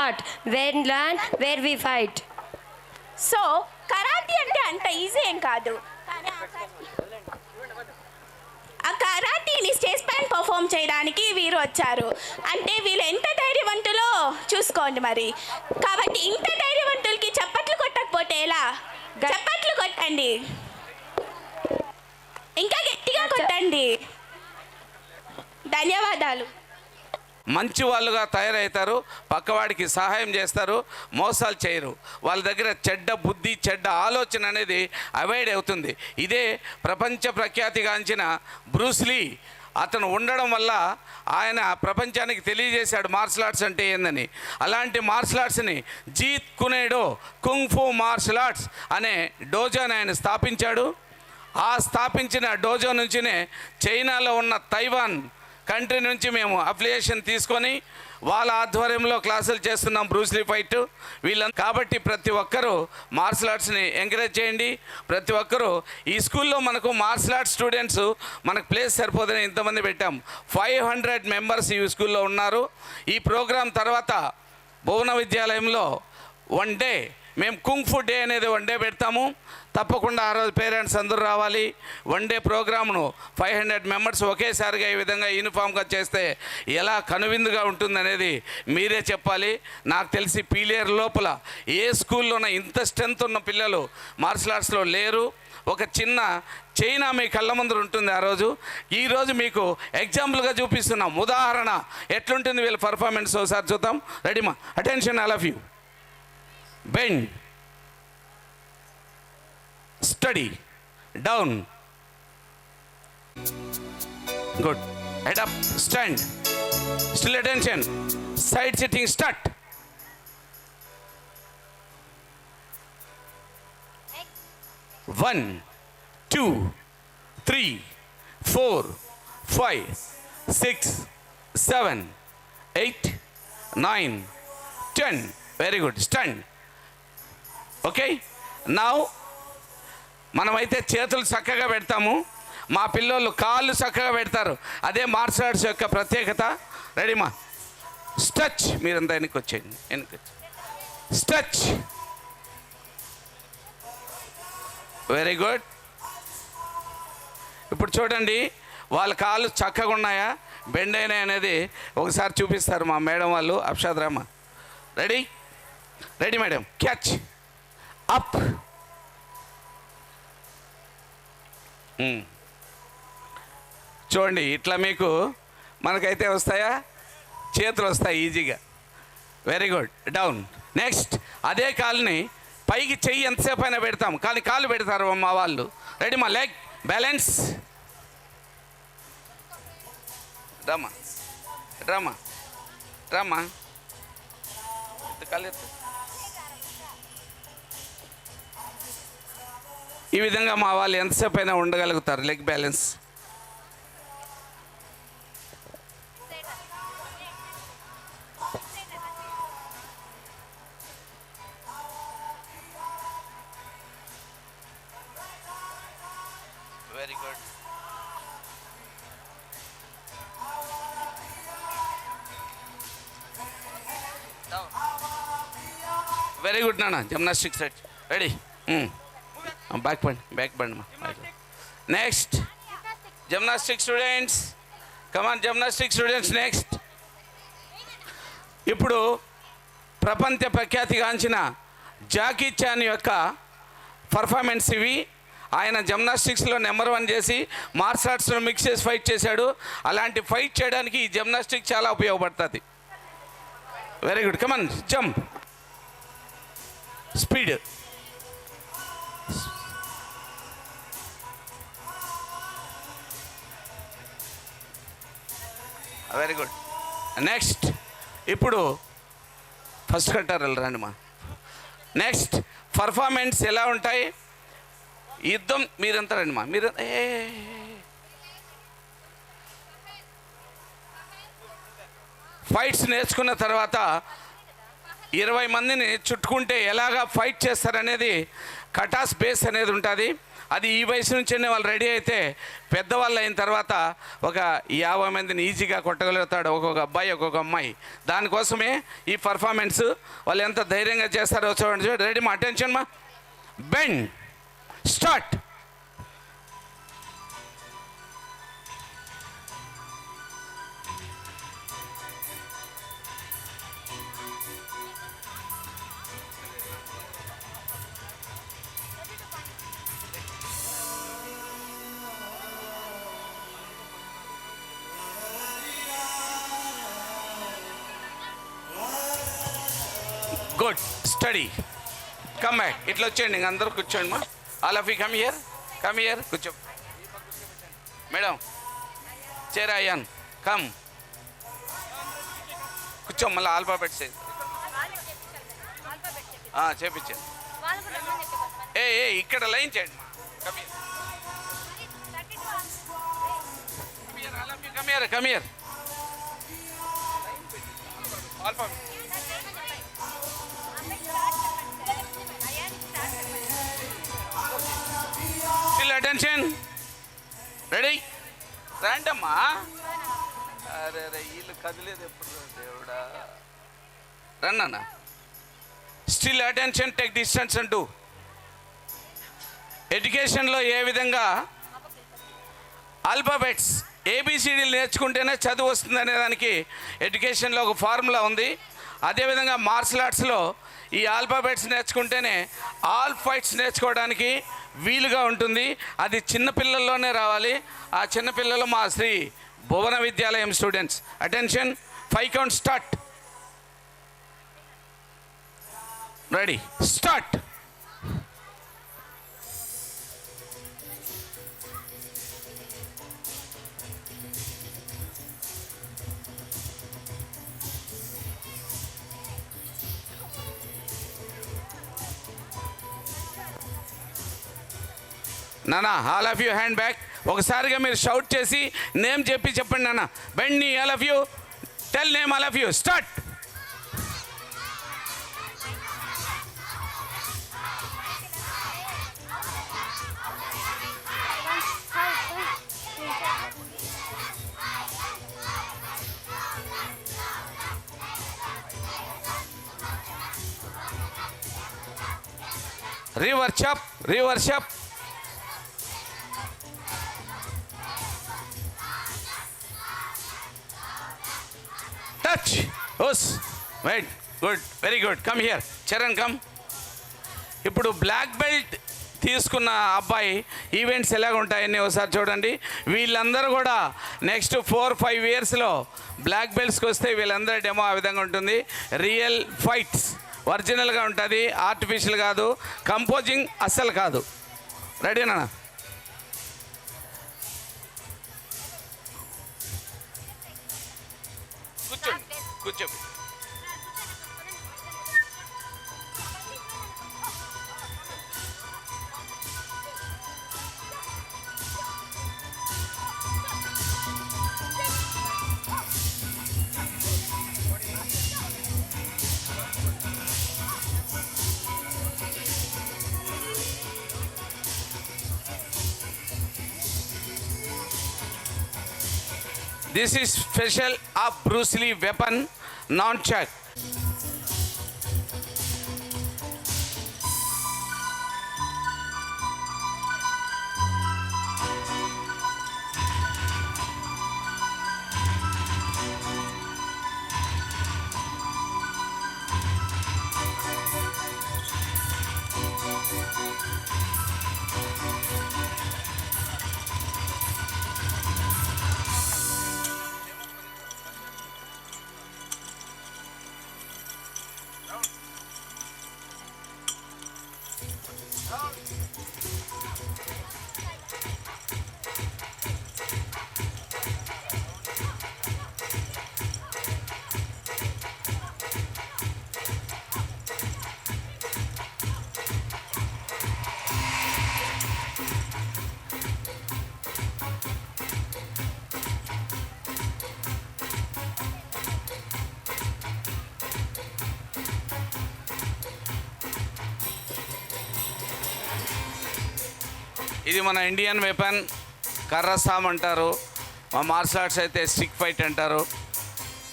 start. When learn, where we fight. So karate అంటే అంత easy ఏం కాదు, కానీ ఆ కరాటీని స్టేజ్ పైన పర్ఫామ్ చేయడానికి వీరు వచ్చారు. అంటే వీళ్ళు ఎంత ధైర్యవంతులో చూసుకోండి మరి. కాబట్టి ఇంత ధైర్యవంతులకి చప్పట్లు కొట్టకపోతే ఎలా? చప్పట్లు కొట్టండి, ఇంకా గట్టిగా కొట్టండి. ధన్యవాదాలు. మంచి వాళ్ళుగా తయారవుతారు, పక్కవాడికి సహాయం చేస్తారు, మోసాలు చేయరు. వాళ్ళ దగ్గర చెడ్డ బుద్ధి, చెడ్డ ఆలోచన అనేది అవాయిడ్ అవుతుంది. ఇదే ప్రపంచ ప్రఖ్యాతిగాంచిన బ్రూస్లీ. అతను ఉండడం వల్ల ఆయన ప్రపంచానికి తెలియజేశాడు మార్షల్ ఆర్ట్స్ అంటే ఏందని. అలాంటి మార్షల్ ఆర్ట్స్ని Jeet Kune Do kung fu martial arts అనే డోజోని ఆయన స్థాపించాడు. ఆ స్థాపించిన డోజో నుంచినే చైనాలో ఉన్న తైవాన్ కంట్రీ నుంచి మేము అఫిలియేషన్ తీసుకొని వాళ్ళ ఆధ్వర్యంలో క్లాసులు చేస్తున్నాం బ్రూస్లీ ఫైట్ వీళ్ళంతా. కాబట్టి ప్రతి ఒక్కరూ మార్షల్ ఆర్ట్స్ని ఎంకరేజ్ చేయండి. ప్రతి ఒక్కరూ ఈ స్కూల్లో మనకు మార్షల్ ఆర్ట్స్ స్టూడెంట్స్ మనకు ప్లేస్ సరిపోదని ఇంతమంది పెట్టాం. 500 మెంబర్స్ ఈ స్కూల్లో ఉన్నారు. ఈ ప్రోగ్రాం తర్వాత భువన విద్యాలయంలో 1 డే మేము కుంగ్ ఫు డే అనేది 1 డే పెడతాము. తప్పకుండా ఆ రోజు పేరెంట్స్ అందరూ రావాలి. 1 డే ప్రోగ్రామ్ను 500 మెంబర్స్ ఒకేసారిగా ఈ విధంగా యూనిఫామ్గా చేస్తే ఎలా కనువిందుగా ఉంటుందనేది మీరే చెప్పాలి. నాకు తెలిసి పీలేరు లోపల ఏ స్కూల్లోన ఇంత స్ట్రెంత్ ఉన్న పిల్లలు మార్షల్ ఆర్ట్స్లో లేరు. ఒక చిన్న చైనా మీ కళ్ళ ముందర ఉంటుంది. ఆ రోజు ఈరోజు మీకు ఎగ్జాంపుల్గా చూపిస్తున్నాం. ఉదాహరణ ఎట్లుంటుంది వీళ్ళ పర్ఫార్మెన్స్ ఒకసారి చూద్దాం. రెడీమా? Attention all of you. Bend, study, down, good, head up, stand, still attention, side sitting, start. One, 2, 3, 4, 5, 6, 7, 8, 9, 10. Very good, stand. Okay, now మనమైతే చేతులు చక్కగా పెడతాము, మా పిల్లోళ్ళు కాళ్ళు చక్కగా పెడతారు. అదే మార్షల్ ఆర్ట్స్ యొక్క ప్రత్యేకత. రెడీమా? స్ట్రెచ్. మీరంతా వెనక్కి వచ్చేయండి, వెనక్కి స్ట్రెచ్. Very good. ఇప్పుడు చూడండి వాళ్ళ కాళ్ళు చక్కగా ఉన్నాయా, బెండ్ అయినాయి అనేది ఒకసారి చూపిస్తారు మా మేడం వాళ్ళు. అప్షాద్ రామా, ready? Ready madam. Catch up. చూడండి ఇట్లా మీకు మనకైతే వస్తాయా, చేతులు వస్తాయి ఈజీగా. Very good. డౌన్. నెక్స్ట్ అదే కాలుని పైకి చెయ్యి ఎంతసేపు అయినా పెడతాం, కానీ కాలు పెడతారు మా వాళ్ళు. రెడీ? మా లెగ్ బ్యాలెన్స్. రమ్మా రమ్మా రమ్మా, కాలు ఎత్తు. ఈ విధంగా మా వాళ్ళు ఎంతసేపు అయినా ఉండగలుగుతారు. Leg balance. Very good. Very good నాన్న. Gymnastics ready? బ్యాక్ బండి. Next gymnastic students, come on gymnastic students. Next ఇప్పుడు ప్రపంచ ప్రఖ్యాతిగాంచిన జాకీ చాన్ యొక్క పర్ఫార్మెన్స్ ఇవి. ఆయన జిమ్నాస్టిక్స్లో నెంబర్ 1 చేసి మార్షల్ ఆర్ట్స్లో మిక్స్ చేసి ఫైట్ చేశాడు. అలాంటి ఫైట్ చేయడానికి ఈ జిమ్నాస్టిక్ చాలా ఉపయోగపడుతుంది. Very good. Come on, jump, speed. Very good. Next ఇప్పుడు ఫస్ట్ కట్టారు రండి మా. నెక్స్ట్ పర్ఫార్మెన్స్ ఎలా ఉంటాయి? యుద్ధం మీరంతా రండి మా. మీరు ఫైట్స్ నేర్చుకున్న తర్వాత 20 మందిని చుట్టుకుంటే ఎలాగా ఫైట్ చేస్తారనేది కటాస్ బేస్ అనేది ఉంటుంది. అది ఈ వయసు నుంచే వాళ్ళు రెడీ అయితే పెద్దవాళ్ళు అయిన తర్వాత ఒక 50 మందిని ఈజీగా కొట్టగలుగుతాడు ఒక్కొక్క అబ్బాయి ఒక్కొక్క అమ్మాయి. దానికోసమే ఈ పర్ఫార్మెన్స్ వాళ్ళు ఎంత ధైర్యంగా చేస్తారో చూడండి. రెడీ మా అటెన్షన్ మా bend start. Good study come back. ఇట్లా వచ్చేయండి ఇంక అందరూ కూర్చోండి మా. All of you come here కూర్చో. మేడం చేరా అయ్యాన్ కమ్ కూర్చో. మళ్ళీ ఆల్ఫాబెట్స్ చేపించాను. ఏ ఇక్కడ లైన్ చేయండి మా. Come here alphabet. Attention ready రండమ్మా. అరే వీళ్ళు కదిలేదు ఎప్పుడు దేవుడా. రన్నా స్టిల్ అటెన్షన్ టేక్ డిస్టెన్స్ అంటూ ఎడ్యుకేషన్లో ఏ విధంగా ఆల్ఫాబెట్స్ ఏబిసిడీలు నేర్చుకుంటేనే చదువు వస్తుంది అనే దానికి ఎడ్యుకేషన్లో ఒక ఫార్ములా ఉంది. అదేవిధంగా మార్షల్ ఆర్ట్స్లో ఈ ఆల్ఫాబెట్స్ నేర్చుకుంటేనే ఆల్ ఫైట్స్ నేర్చుకోవడానికి వీలుగా ఉంటుంది. అది చిన్నపిల్లల్లోనే రావాలి. ఆ చిన్నపిల్లలు మా Shri Bhuvana Vidyalayam students. Attention 5 count start. Ready start. నానా all of you hand back. ఒకసారిగా మీరు షౌట్ చేసి నేమ్ చెప్పండి నాన్న. Bend knee all of you tell name all of you start. Reverse up. Touch ఓస్ right good very good. Come here Charan come. ఇప్పుడు black belt తీసుకున్న అబ్బాయి ఈవెంట్స్ ఎలాగ ఉంటాయని ఒకసారి చూడండి. వీళ్ళందరూ కూడా నెక్స్ట్ 4-5 ఇయర్స్లో బ్లాక్ బెల్ట్స్కి వస్తే వీళ్ళందరూ డెమో ఆ విధంగా ఉంటుంది. రియల్ ఫైట్స్ ఒరిజినల్గా ఉంటుంది, ఆర్టిఫిషియల్ కాదు, కంపోజింగ్ అస్సలు కాదు. రెడీనా? కూర్చో. This is special of Bruce Lee weapon, nunchuck. ఇది మన ఇండియన్ వెపన్, కర్రసామ్ అంటారు. మా మార్షల్ ఆర్ట్స్ అయితే స్టిక్ ఫైట్ అంటారు.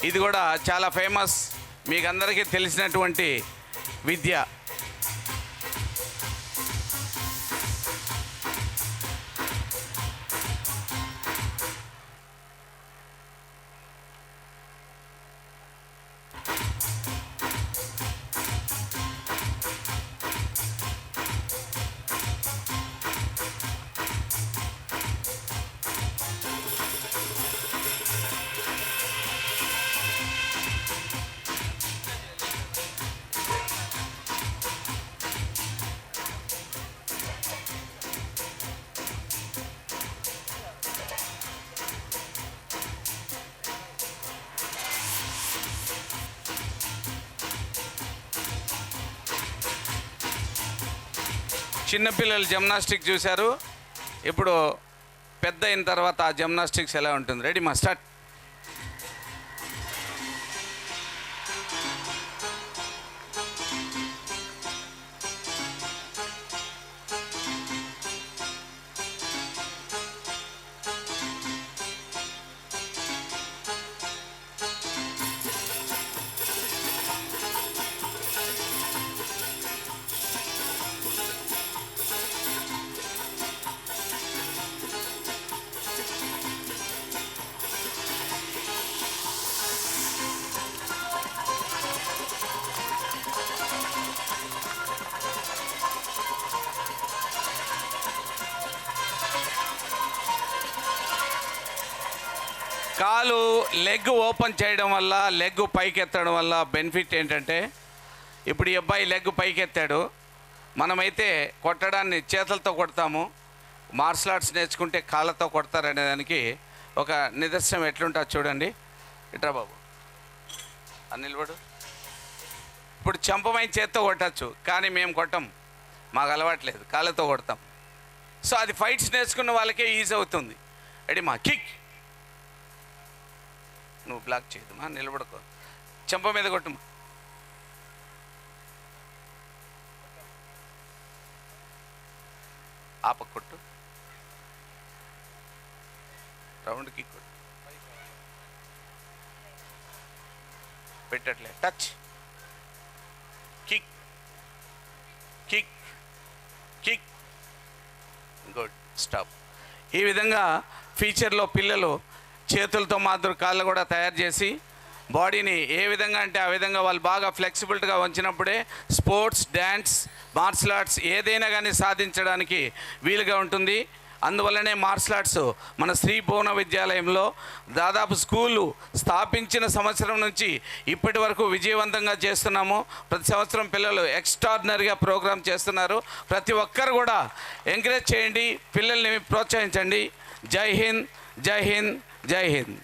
ఇది కూడా చాలా ఫేమస్, మీకు అందరికీ తెలిసినటువంటి విద్య. చిన్నపిల్లలు జిమ్నాస్టిక్ చూశారు, ఇప్పుడు పెద్ద అయిన తర్వాత ఆ జిమ్నాస్టిక్స్ ఎలా ఉంటుంది. రెడీ మా స్టార్ట్. కాలు లెగ్ ఓపెన్ చేయడం వల్ల, లెగ్ పైకి ఎత్తడం వల్ల బెనిఫిట్ ఏంటంటే, ఇప్పుడు ఈ అబ్బాయి లెగ్ పైకి ఎత్తాడు, మనమైతే కొట్టడాన్ని చేతులతో కొడతాము, మార్షల్ ఆర్ట్స్ నేర్చుకుంటే కాళ్ళతో కొడతారనే దానికి ఒక నిదర్శనం ఎట్లుంటుంది చూడండి. ఇట్రా బాబు, అని నిలబడు. ఇప్పుడు చెంపమైన చేత్తో కొట్టచ్చు, కానీ మేము కొట్టం, మాకు అలవాట్లేదు, కాళ్ళతో కొడతాం. సో అది ఫైట్స్ నేర్చుకున్న వాళ్ళకే ఈజీ అవుతుంది. రెడీ మా కిక్. నువ్వు బ్లాక్ చేయదమ్మా, నిలబడుకో, చెంప మీద కొట్టుమా. ఆప కొట్టు, రౌండ్ కిక్ కొట్టు, పెట్టట్లే, touch, kick kick kick, good, stop. ఈ విధంగా ఫ్యూచర్లో పిల్లలు చేతులతో మాత్రం కాళ్ళు కూడా తయారు చేసి బాడీని ఏ విధంగా అంటే ఆ విధంగా వాళ్ళు బాగా ఫ్లెక్సిబిలిటీగా ఉంచినప్పుడే స్పోర్ట్స్, డ్యాన్స్, మార్షల్ ఆర్ట్స్ ఏదైనా కానీ సాధించడానికి వీలుగా ఉంటుంది. అందువల్లనే మార్షల్ ఆర్ట్స్ మన శ్రీ భువన విద్యాలయంలో దాదాపు స్కూళ్ళు స్థాపించిన సంవత్సరం నుంచి ఇప్పటి వరకు విజయవంతంగా చేస్తున్నాము. ప్రతి సంవత్సరం పిల్లలు ఎక్స్ట్రాడినరీగా ప్రోగ్రామ్ చేస్తున్నారు. ప్రతి ఒక్కరు కూడా ఎంకరేజ్ చేయండి, పిల్లల్ని ప్రోత్సహించండి. జై హింద్, జై హింద్, జై హింద్.